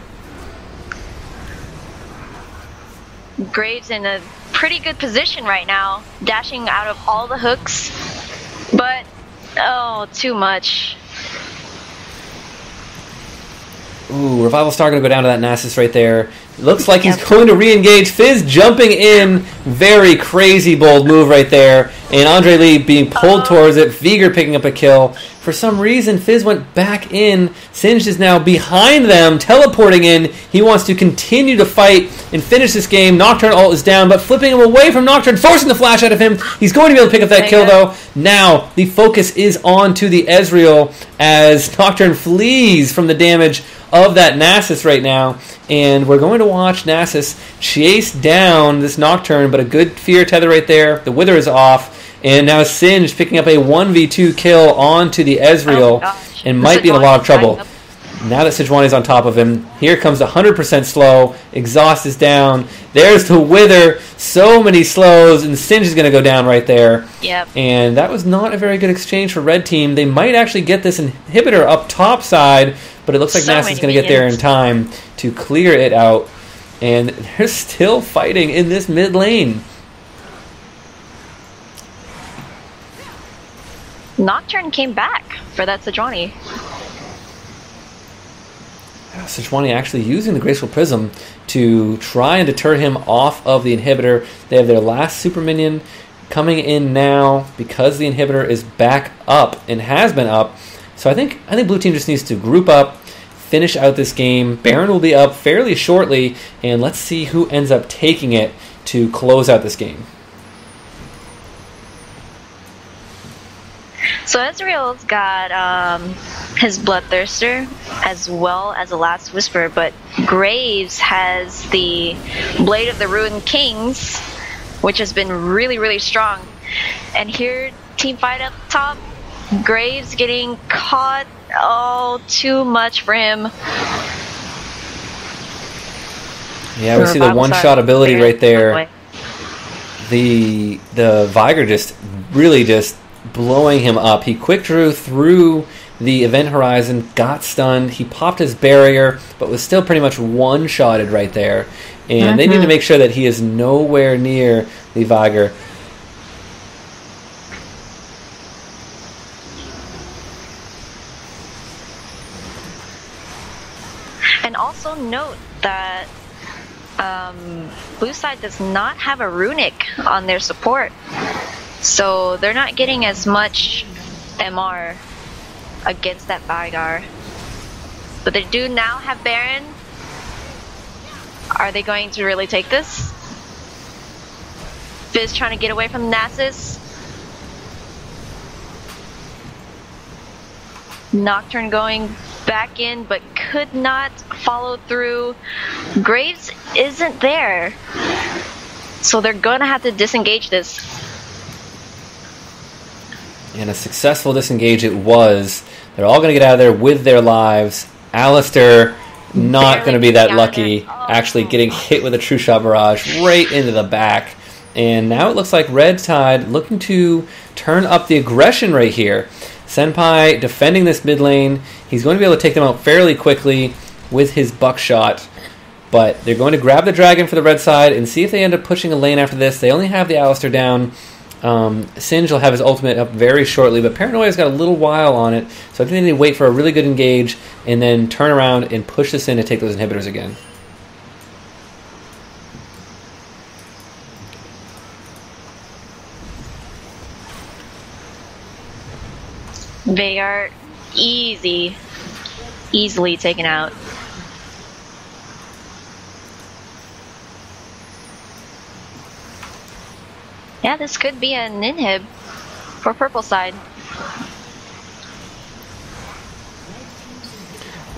Speaker 2: Graves in a pretty good position right now, dashing out of all the hooks. But, oh, too much.
Speaker 1: Ooh, Revival Star going to go down to that Nasus right there. Looks like he's going to re-engage. Fizz jumping in. Very crazy bold move right there. And Andre Lee being pulled towards it. Viger picking up a kill. For some reason, Fizz went back in. Singed is now behind them, teleporting in. He wants to continue to fight and finish this game. Nocturne ult is down, but flipping him away from Nocturne, forcing the flash out of him. He's going to be able to pick up that kill, though. Now, the focus is on to the Ezreal as Nocturne flees from the damage of that Nasus right now. And we're going to watch Nasus chase down this Nocturne, but a good fear tether right there. The Wither is off. And now Singe picking up a 1v2 kill onto the Ezreal and might be in a lot of trouble. Now that Sejuani's on top of him, here comes 100% slow. Exhaust is down. There's the Wither. So many slows, and Singe is going to go down right there.
Speaker 2: Yep.
Speaker 1: And that was not a very good exchange for red team. They might actually get this inhibitor up top side, but it looks like Nasus is going to get there in time to clear it out. And they're still fighting in this mid lane.
Speaker 2: Nocturne came back for that Sejuani.
Speaker 1: Sejuani actually using the Graceful Prism to try and deter him off of the inhibitor. They have their last super minion coming in now because the inhibitor is back up and has been up. So I think blue team just needs to group up, finish out this game. Baron will be up fairly shortly, and let's see who ends up taking it to close out this game.
Speaker 2: So Ezreal's got his Bloodthirster as well as the Last Whisper, but Graves has the Blade of the Ruined Kings, which has been really, really strong. And here, team fight up top. Graves getting caught. Oh, too much for him.
Speaker 1: Yeah, we see the one-shot ability right there. The Viger just really just blowing him up. He quick drew through the event horizon, got stunned. He popped his barrier, but was still pretty much one-shotted right there. And they need to make sure that he is nowhere near the Viger.
Speaker 2: And also note that blue side does not have a runic on their support. So they're not getting as much MR against that Vigar. But they do now have Baron. Are they going to really take this? Fizz trying to get away from Nasus. Nocturne going back in, but could not follow through. Graves isn't there. So they're going to have to disengage this.
Speaker 1: And a successful disengage it was. They're all going to get out of there with their lives. Alistair not going to be that lucky, actually getting hit with a True Shot Barrage right into the back. And now it looks like Red Tide looking to turn up the aggression right here. Senpai defending this mid lane. He's going to be able to take them out fairly quickly with his buckshot. But they're going to grab the dragon for the red side and see if they end up pushing a lane after this. They only have the Alistair down. Singe will have his ultimate up very shortly, but Paranoia's got a little while on it, so I think they need to wait for a really good engage and then turn around and push this in to take those inhibitors again.
Speaker 2: They are easily taken out. Yeah, this could be an inhib for purple side.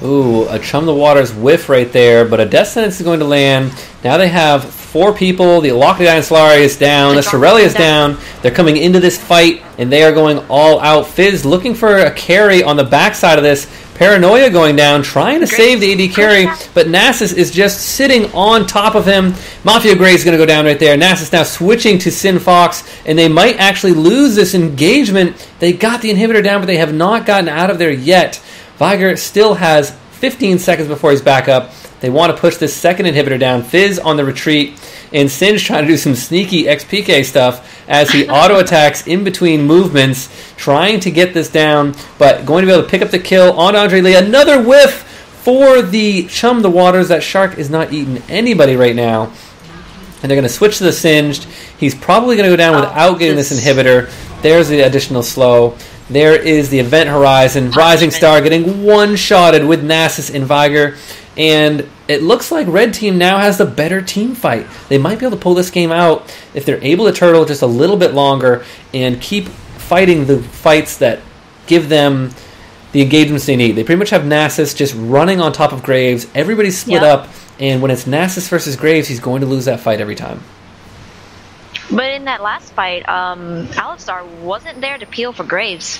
Speaker 1: Ooh, a Chum the Waters whiff right there, but a Death Sentence is going to land. Now they have 4 people. The Lockdown and Solari is down. The Sorelli is down. They're coming into this fight, and they are going all out. Fizz looking for a carry on the backside of this. Paranoia going down, trying to save the AD carry, but Nasus is just sitting on top of him. Mafia Grey is going to go down right there. Nasus now switching to Sin Fox, and they might actually lose this engagement. They got the inhibitor down, but they have not gotten out of there yet. Viger still has 15 seconds before he's back up. They want to push this second inhibitor down. Fizz on the retreat, and Singe trying to do some sneaky XPK stuff as he auto-attacks in between movements, trying to get this down, but going to be able to pick up the kill on Andre Lee. Another whiff for the Chum the Waters. That Shark is not eating anybody right now. And they're going to switch to the Singed. He's probably going to go down without getting this inhibitor. There's the additional slow. There is the Event Horizon. Rising Star getting one-shotted with Nasus and Viger. And it looks like Red Team now has the better team fight. They might be able to pull this game out if they're able to turtle just a little bit longer and keep fighting the fights that give them the engagements they need. They pretty much have Nasus just running on top of Graves. Everybody's split up, and when it's Nasus versus Graves, he's going to lose that fight every time.
Speaker 2: But in that last fight, Alistar wasn't there to peel for Graves.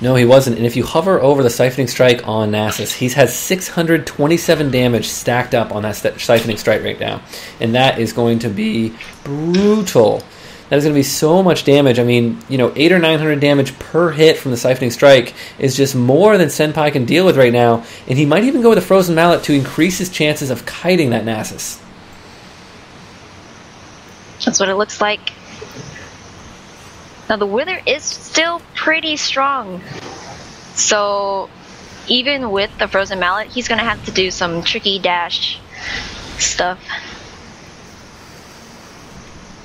Speaker 1: No, he wasn't. And if you hover over the Siphoning Strike on Nasus, he's had 627 damage stacked up on that Siphoning Strike right now. And that is going to be brutal. That is going to be so much damage. I mean, 800 or 900 damage per hit from the Siphoning Strike is just more than Senpai can deal with right now. And he might even go with a Frozen Mallet to increase his chances of kiting that Nasus.
Speaker 2: That's what it looks like. Now the Wither is still pretty strong. So even with the Frozen Mallet, he's going to have to do some tricky dash stuff.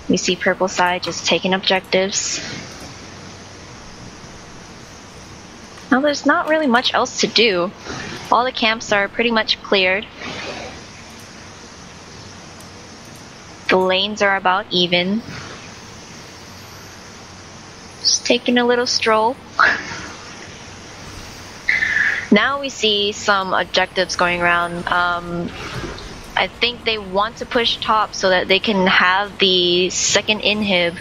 Speaker 2: We see purple side just taking objectives. Now there's not really much else to do. All the camps are pretty much cleared. The lanes are about even. Just taking a little stroll. Now we see some objectives going around. I think they want to push top so that they can have the second inhib.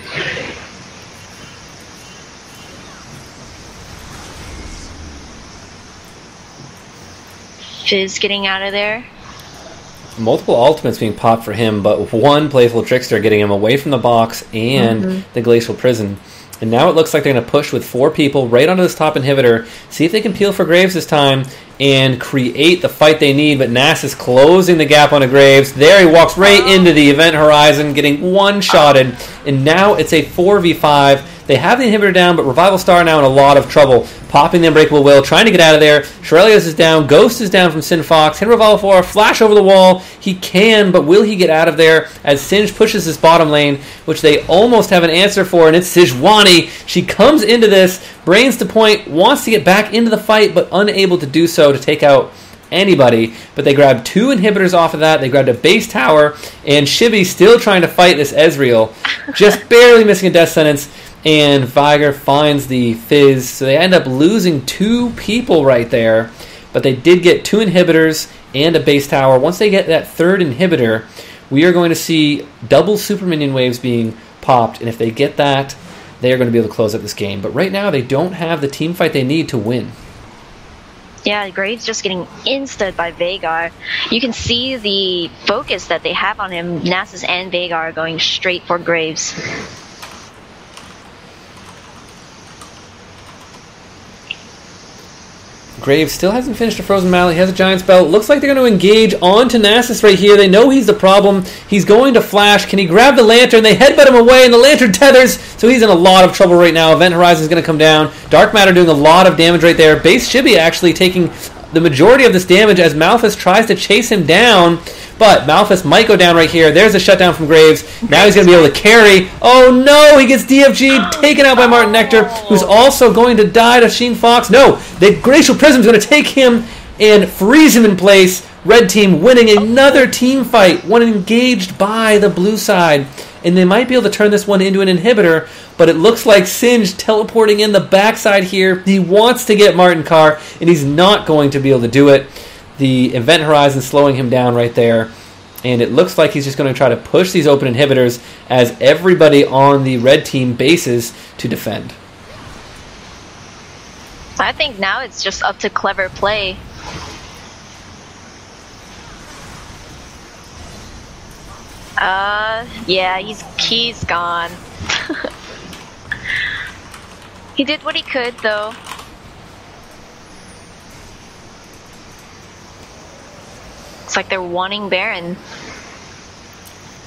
Speaker 2: Fizz getting out of there.
Speaker 1: Multiple ultimates being popped for him, but one Playful Trickster getting him away from the box and the Glacial Prison. And now it looks like they're going to push with 4 people right onto this top inhibitor, see if they can peel for Graves this time, and create the fight they need. But Nass is closing the gap onto Graves. There he walks right into the event horizon, getting one-shotted. And now it's a 4v5. They have the inhibitor down, but Revival Star now in a lot of trouble. Popping the Unbreakable Will, trying to get out of there. Shirelios is down. Ghost is down from Sin Fox. Hit Revival 4, flash over the wall. He can, but will he get out of there as Singe pushes his bottom lane, which they almost have an answer for, and it's Sejuani. She comes into this, brains to point, wants to get back into the fight, but unable to do so to take out anybody. But they grabbed 2 inhibitors off of that. They grabbed a base tower, and Shibby still trying to fight this Ezreal, just barely missing a death sentence. And Viger finds the Fizz, so they end up losing 2 people right there. But they did get 2 inhibitors and a base tower. Once they get that 3rd inhibitor, we are going to see double super minion waves being popped. And if they get that, they are going to be able to close up this game. But right now, they don't have the team fight they need to win.
Speaker 2: Yeah, Graves just getting insta'd by Veigar. You can see the focus that they have on him. Nasus and Veigar are going straight for Graves.
Speaker 1: Graves still hasn't finished a Frozen Mallet. He has a Giant Spell. Looks like they're going to engage onto Nasus right here. They know he's the problem. He's going to flash. Can he grab the Lantern? They headbutt him away, and the Lantern tethers, so he's in a lot of trouble right now. Event Horizon is going to come down. Dark Matter doing a lot of damage right there. Base Chibi actually taking the majority of this damage as Malphus tries to chase him down, but Malphus might go down right here. There's a shutdown from Graves. Now he's going to be able to carry. Oh no, he gets DFG'd, taken out by Martin Nectar, who's also going to die to Sheen Fox. No, the Glacial Prism's going to take him and freeze him in place. Red team winning another team fight, one engaged by the blue side. And they might be able to turn this one into an inhibitor, but it looks like Singe teleporting in the backside here. He wants to get Martin Carr, and he's not going to be able to do it. The Event Horizon slowing him down right there. And it looks like he's just going to try to push these open inhibitors as everybody on the red team bases to defend.
Speaker 2: I think now it's just up to clever play. Yeah, he's gone. He did what he could, though. Looks like they're wanting Baron.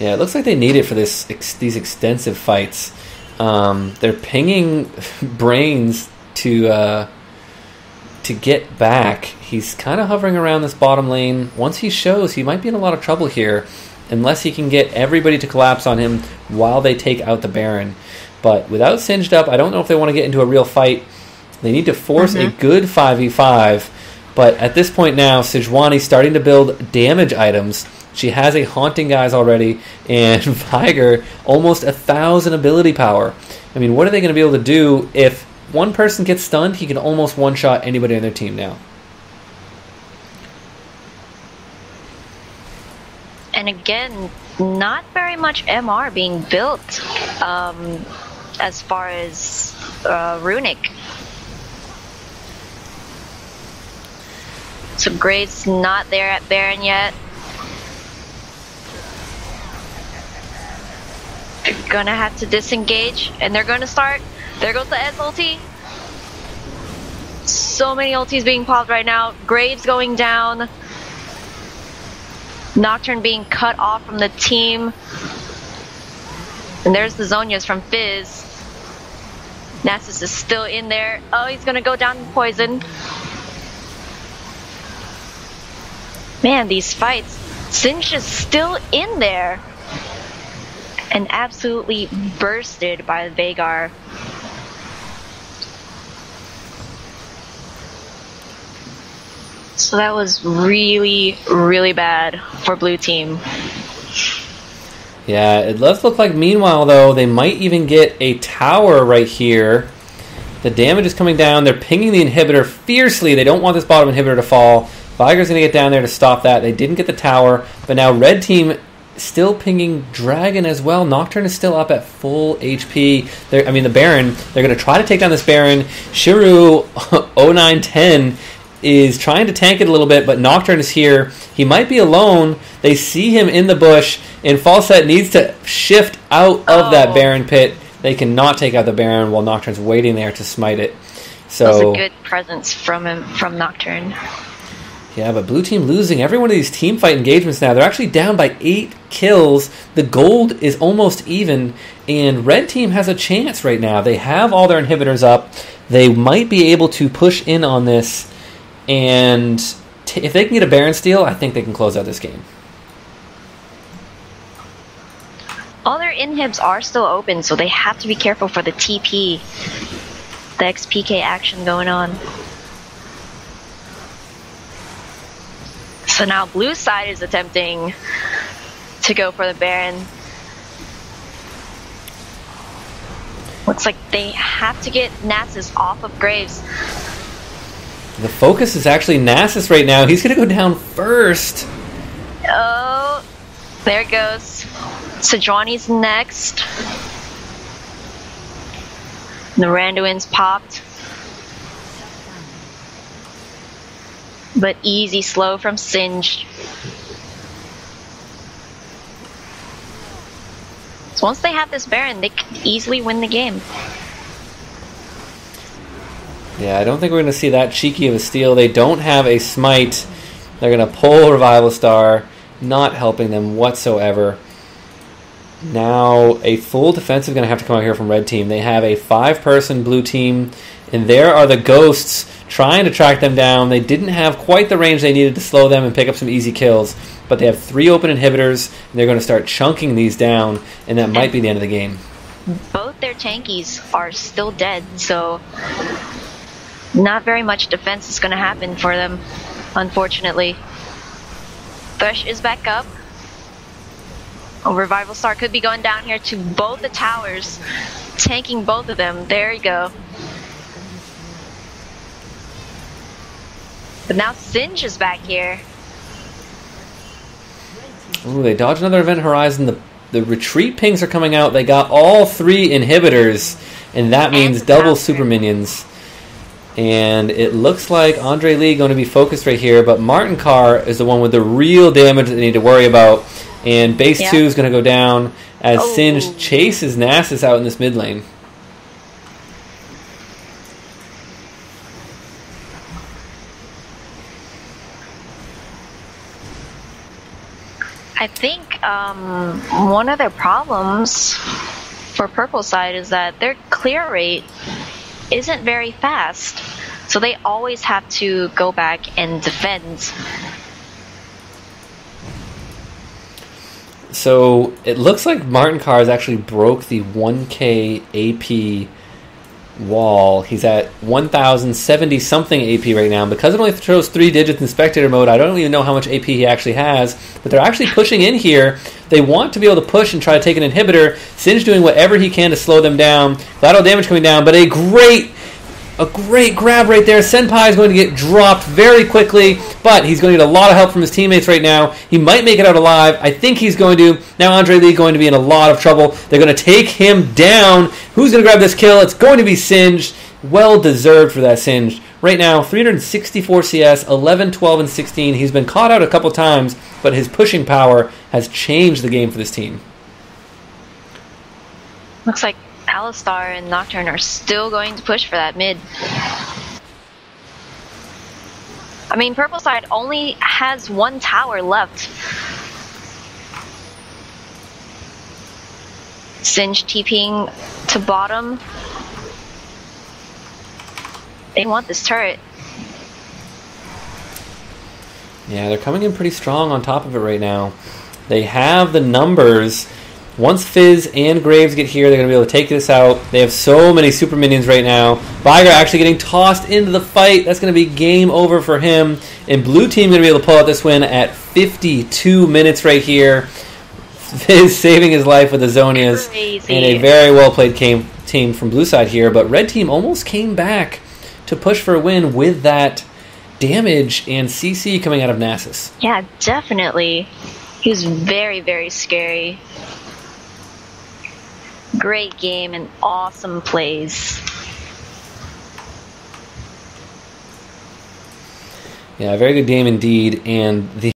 Speaker 1: Yeah, it looks like they need it for these extensive fights. They're pinging Brains to get back. He's kind of hovering around this bottom lane. Once he shows, he might be in a lot of trouble here, unless he can get everybody to collapse on him while they take out the Baron. But without Singed up, I don't know if they want to get into a real fight. They need to force a good 5v5. But at this point now, Sejuani's starting to build damage items. She has a Haunting Guys already, and Viger almost 1,000 ability power. I mean, what are they going to be able to do? If one person gets stunned, he can almost one-shot anybody on their team now.
Speaker 2: And again, not very much MR being built as far as Runic. So Graves not there at Baron yet. They're gonna have to disengage, and they're gonna start. There goes the Ez ulti. So many ultis being popped right now. Graves going down. Nocturne being cut off from the team. And there's the Zhonya's from Fizz. Nasus is still in there. Oh, he's gonna go down in poison. Man, these fights. Singe is still in there. And absolutely bursted by the Veigar. So that was really, really bad for blue team.
Speaker 1: Yeah, it does look like, meanwhile, though, they might even get a tower right here. The damage is coming down. They're pinging the inhibitor fiercely. They don't want this bottom inhibitor to fall. Veigar's going to get down there to stop that. They didn't get the tower, but now red team still pinging Dragon as well. Nocturne is still up at full HP. The Baron, they're going to try to take down this Baron. Shiru 0910 is trying to tank it a little bit, but Nocturne is here. He might be alone. They see him in the bush, and Falset needs to shift out of that Baron pit. They cannot take out the Baron while Nocturne's waiting there to smite it. So
Speaker 2: that was a good presence from him, from Nocturne.
Speaker 1: Yeah, but blue team losing every one of these team fight engagements now. They're actually down by 8 kills. The gold is almost even, and red team has a chance right now. They have all their inhibitors up. They might be able to push in on this, and if they can get a Baron steal, I think they can close out this game.
Speaker 2: All their inhibs are still open, so they have to be careful for the TP, the XPK action going on. So now blue side is attempting to go for the Baron. Looks like they have to get Nasus off of Graves.
Speaker 1: The focus is actually Nasus right now. He's going to go down first.
Speaker 2: Oh, there it goes. Sejuani's next. The Randuin's popped. But easy slow from Singe. So once they have this Baron, they can easily win the game.
Speaker 1: Yeah, I don't think we're going to see that cheeky of a steal. They don't have a smite. They're going to pull Revival Star, not helping them whatsoever. Now a full defensive going to have to come out here from red team. They have a 5-person blue team, and there are the ghosts trying to track them down. They didn't have quite the range they needed to slow them and pick up some easy kills, but they have 3 open inhibitors, and they're going to start chunking these down, and that might be the end of the game.
Speaker 2: Both their tankies are still dead, so not very much defense is going to happen for them, unfortunately. Thresh is back up. A Revival Star could be going down here to both the towers, tanking both of them. There you go. But now Singe is back here.
Speaker 1: Ooh, they dodged another Event Horizon. The retreat pings are coming out. They got all 3 inhibitors, and that means double super minions. And it looks like Andre Lee going to be focused right here, but Martin Carr is the one with the real damage that they need to worry about. And base 2 is going to go down as Singe chases Nasus out in this mid lane.
Speaker 2: I think one of their problems for purple side is that their clear rate isn't very fast, so they always have to go back and defend.
Speaker 1: So it looks like Martin Carr actually broke the 1k AP wall. He's at 1,070 something AP right now. Because it only shows 3 digits in spectator mode, I don't even know how much AP he actually has, but they're actually pushing in here. They want to be able to push and try to take an inhibitor. Singe doing whatever he can to slow them down. Collateral damage coming down, but a great grab right there. Senpai is going to get dropped very quickly, but he's going to get a lot of help from his teammates right now. He might make it out alive. I think he's going to. Now Andre Lee going to be in a lot of trouble. They're going to take him down. Who's going to grab this kill? It's going to be Singe. Well deserved for that Singe. Right now, 364 CS, 11, 12, and 16. He's been caught out a couple times, but his pushing power has changed the game for this team.
Speaker 2: Looks like Alistar and Nocturne are still going to push for that mid. I mean, purple side only has 1 tower left. Singe TPing to bottom. They want this turret.
Speaker 1: Yeah, they're coming in pretty strong on top of it right now. They have the numbers. Once Fizz and Graves get here, they're going to be able to take this out. They have so many super minions right now. Viger actually getting tossed into the fight. That's going to be game over for him. And blue team going to be able to pull out this win at 52 minutes right here. Fizz saving his life with the Zonias.
Speaker 2: Crazy.
Speaker 1: And a very well-played team from blue side here. But red team almost came back to push for a win with that damage and CC coming out of Nasus.
Speaker 2: Yeah, definitely. He was very, very scary. Great game and awesome plays.
Speaker 1: Yeah, very good game indeed. And the